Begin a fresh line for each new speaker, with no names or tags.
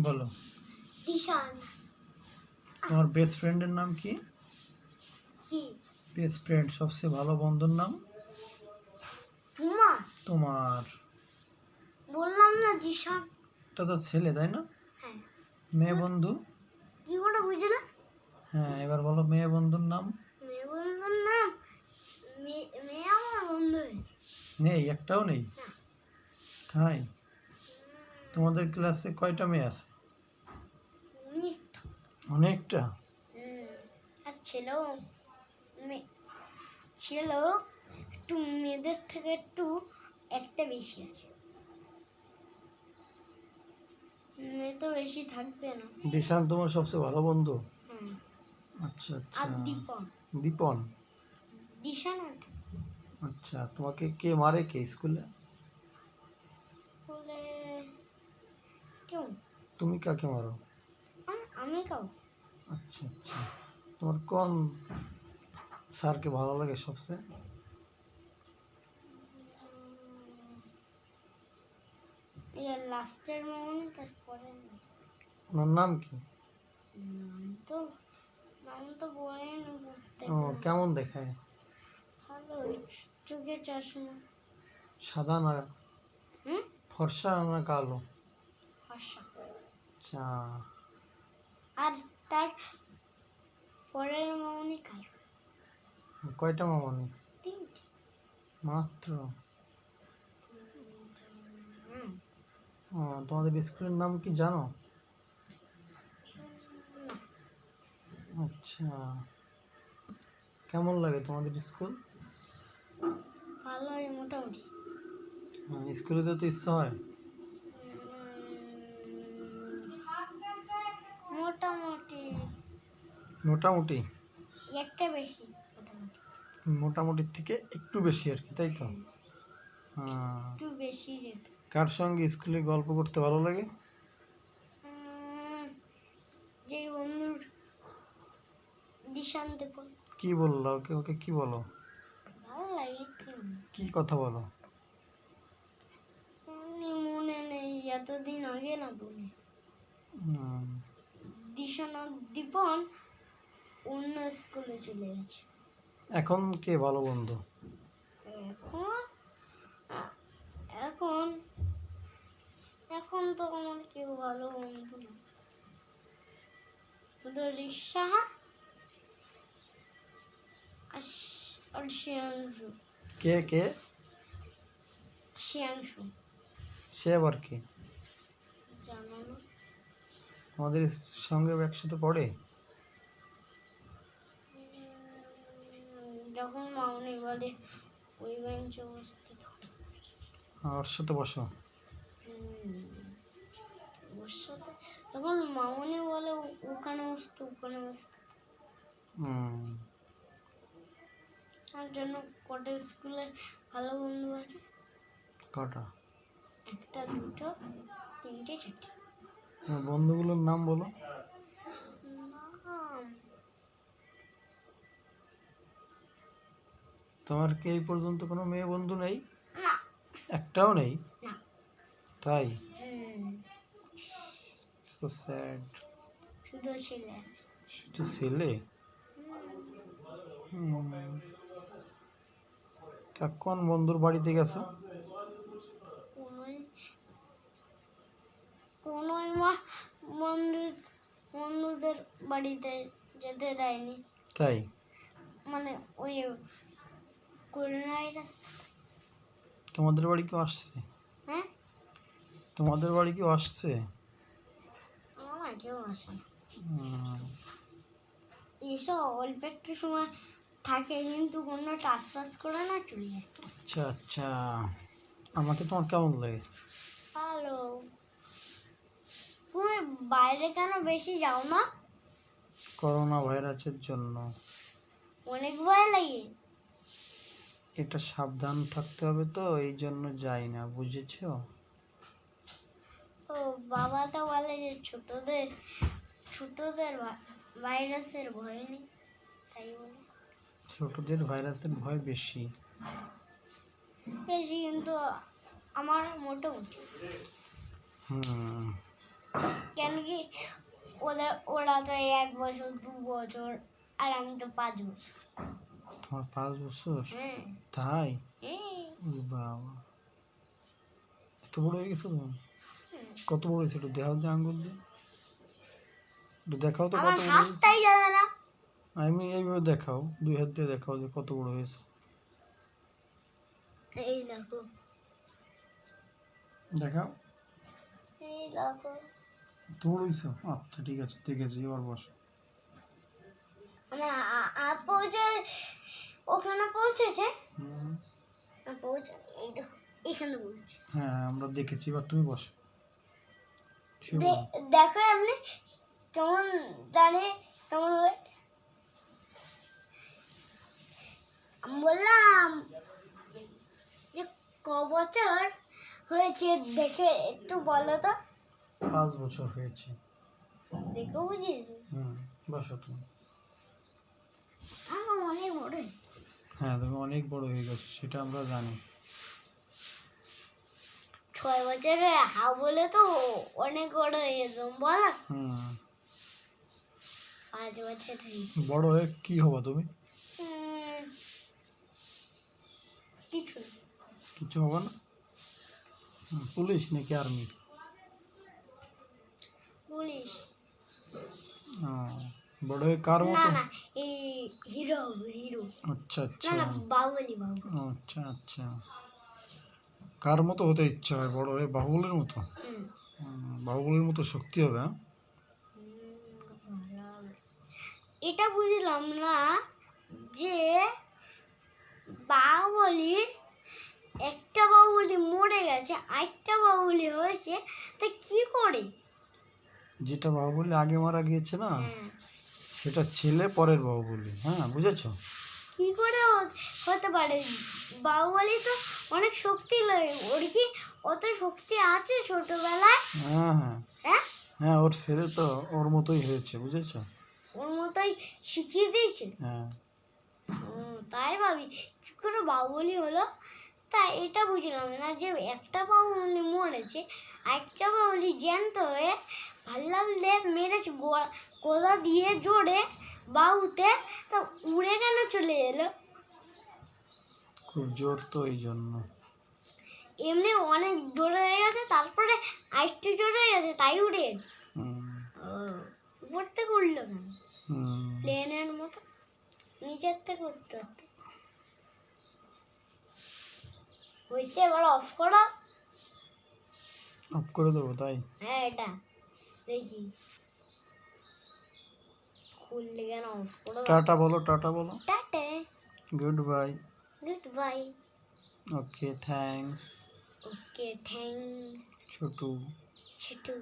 বলো।
দিশান।
তোমার বেস্ট ফ্রেন্ডের নাম কি?
কি?
বেস্ট ফ্রেন্ড, সবচেয়ে ভালো বন্ধুর নাম?
তোমার?
তোমার।
বললাম না দিশান।
এটা তো ছেলে, তাই না?
হ্যাঁ।
মেয়ে বন্ধু?
কি করে বুঝলে?
হ্যাঁ, এবার বলো মেয়ে বন্ধুর নাম।
মেয়ে বন্ধুর নাম? মেয়ে আমার বন্ধু
নেই, একটাও নেই?
না।
তাই? তোমাদের ক্লাসে কয়টা মেয়ে আছে?
অনেকটা।
অনেকটা?
আর ছেলেও একটু মেয়েদের থেকে একটু একটা বেশি আছে। মেয়ে তো বেশি থাকবে না।
দিশান তোমার সবচেয়ে ভালো বন্ধু?
হুম।
আচ্ছা আচ্ছা।
আর দীপন।
দীপন?
দিশান।
আচ্ছা, তোমাকে কে মারে কে স্কুলে?
স্কুলে কেউ।
তুমি কাকে মারো?
আমি কাউ।
আচ্ছা আচ্ছা। তোমার কোন স্যারকে ভালো লাগে সবচেয়ে?
লাস্টের মামনি, তারপরে
ওনার নাম কি?
নাম তো বলেই না বলতে।
ও, কেমন দেখায়?
ভালো, চোখে চশমা।
সাদা না
হুম?
ফর্সা না কালো?
ফর্সা।
আচ্ছা।
আর তার পরের মামনি কালো।
কয়টা মামনি?
3টে
মাত্র?
হুম।
ও, তোমাদের স্কুলের নাম কি জানো?
না।
আচ্ছা। কেমন লাগে তোমাদের স্কুল?
ভালোই মোটামুটি।
স্কুলে যেতে ইচ্ছা হয়?
মোটামুটি।
মোটামুটি?
একটা বেশি মোটামুটি।
মোটামুটির থেকে একটু বেশি আর কি, তাই তো?
একটু বেশি যেত।
কার সঙ্গে স্কুলে গল্প করতে ভালো লাগে?
যে বন্ধুর দিশান দেবো।
কি বললো ওকে? ওকে কি বলো?
ভালো লাগে।
কি কথা বলো?
মনে নেই, এতদিন আগে না বলে। দিশান আর দীপন অন্য স্কুলে চলে গেছে।
এখন কে ভালো বন্ধু?
এখন এখন এখন তো আমার কেউ ভালো বন্ধু না। শুধু রিক্সা আর শিয়াংশু।
কে কে?
শিয়াংশু।
সে আবার কি?
জানো না?
আমাদের সঙ্গে একসাথে পড়ে?
যখন মামনি বলে ওই বেঞ্চে বসতে,
ওর সাথে বসো?
ওর সাথে তখন মামনি বলে ওখানে বসতে, ওখানে বসতে। তার জন্য কটা স্কুলে ভালো বন্ধু আছে?
কটা?
একটা, দুটো, 3টে, 4টে।
বন্ধুগুলোর নাম বলো। তোমার কি এই পর্যন্ত কোনো মেয়ে বন্ধু নেই?
না।
একটাও নেই?
না।
তাই? So sad.
শুধু ছেলে আছে।
শুধু ছেলে? তা কোন বন্ধুর বাড়িতে গেছো?
কোনোই বন্ধুদের বাড়িতে যেতে দেয়নি।
তাই?
মানে ওই করোনা ভাইরাস।
তোমাদের বাড়ি কেউ আসছে?
হ্যাঁ,
তোমাদের বাড়ি কেউ আসছে?
আমার কেউ আসে না। এসব অল্প একটু সময় থাকে, কিন্তু কোনো টাচ করে না, চলে যায়।
আচ্ছা আচ্ছা। আমাকে তোমার কেমন লাগে?
ভালো। তুমি বাইরে কেন বেশি যাও না?
করোনা ভাইরাসের জন্য।
অনেক ভয় লাগে।
এটা সাবধান থাকতে হবে, তো এই জন্য যাই না, বুঝেছো?
তো বাবা তো বলে যে ছোটদের ভাইরাসের ভয় নেই, তাই বলে।
ছোটদের ভাইরাসের ভয় বেশি।
কিন্তু আমার মোটামুটি।
হুম।
কেন কি ওরা তো 1 বছর 2 বছর, আর আমি তো 5 বছর।
তোমার 5 বছর?
হ্যাঁ
তাই?
হ্যাঁ
ওরে বাবা, এত বড় হয়ে গেছো তুমি?
হুম।
কত বড় হয়েছে একটু দেখাও যে আঙ্গুল দিয়ে, একটু দেখাও তো
আমার
কত বড় হয়েছে।
হাতটাই যাবে না।
আমি এইভাবে দেখাও, 2 হাত দিয়ে দেখাও যে কত বড় হয়েছে।
এই দেখো,
দেখাও
এই দেখো,
এত বড় হয়েছে। আচ্ছা ঠিক আছে, দেখেছি, এবার বসো।
আমার হাত পৌঁছে, ওখানে পৌঁছেছে।
হুম,
পৌঁছে, এই দেখো এখানে পৌঁছে।
হ্যাঁ আমরা দেখেছি, এবার তুমি বসো। শুয়ে পড়ো।
দেখো এমনি কেমন দাঁড়িয়ে কেমন ওয়েট। আমি বললাম যে বছর হয়েছে দেখে একটু বলো তো।
5 বছর হয়েছে।
দেখে বুঝিস
হুম, বসো তুমি।
আমার অনেক বড়।
হ্যাঁ তুমি অনেক বড় হয়ে গেছো, সেটা আমরা জানি।
6 বছরের হাও বলে তো অনেক বড় হয়ে গেছে বলো।
হুম,
5 বছর হয়েছে।
বড় হয়ে কি হবা তুমি?
কিছু না।
কিছু হবে না? পুলিশ নাকি আর্মি?
পুলিশ
বড় হয়ে কার
না
মতো?
না, এই হিরো হবে, হিরো।
আচ্ছা
না
আচ্ছা,
না, বাহুবলী বাহুবলী।
আচ্ছা আচ্ছা। কার মতো হতে ইচ্ছা হয় বড় হয়ে? বাহুবলীর মতো?
হুম।
বাহুবলীর মতো শক্তি হবে? হ্যাঁ,
এটা বুঝলাম না যে বাহুবলীর একটা বাহুবলী মরে গেছে, আরেকটা বাহুবলী হয়েছে, তা কি করে?
যেটা বাহুবলী আগে মারা গিয়েছে না,
হ্যাঁ,
সেটা ছেলে পরের বাহুবলী। হ্যাঁ বুঝেছো?
কি করে হতে পারে? বাহুবলী তো অনেক শক্তি লাগে, ওর কি অত শক্তি আছে ছোটবেলায়?
হ্যাঁ হ্যাঁ
হ্যাঁ,
হ্যাঁ, ওর ছেলে তো ওর মতোই হয়েছে, বুঝেছো?
ওর মতোই শিখিয়ে দিয়েছে।
হ্যাঁ,
তাই ভাবি কি করে বাহুবলী হলো। তা এটা বুঝলাম না যে একটা বাহুবলী মরেছে, আরেকটা বাহুবলী জ্যান্ত হয়ে ভাল্লাম লেপ মেরেছে গোদা দিয়ে জোরে বাহুতে, তা উড়ে কেন চলে এলো?
খুব জোর তো, এই জন্য।
এমনি অনেক জোরে হয়ে গেছে, তারপরে আরেকটু জোরে হয়ে গেছে, তাই উড়ে গেছে।
হুম,
উপর থেকে উঠলো কেন?
হুম,
প্লেনের মতো নিচের থেকে উঠতে হতো। হয়েছে, এবার অফ করো।
অফ করে দেবো তাই?
হ্যাঁ, এটা দেখি খুললে কেন, অফ করো।
টাটা বলো, টাটা বলো।
Tata,
goodbye.
Goodbye.
Okay, thanks
okay, thanks
Chhotu.
Chhotu.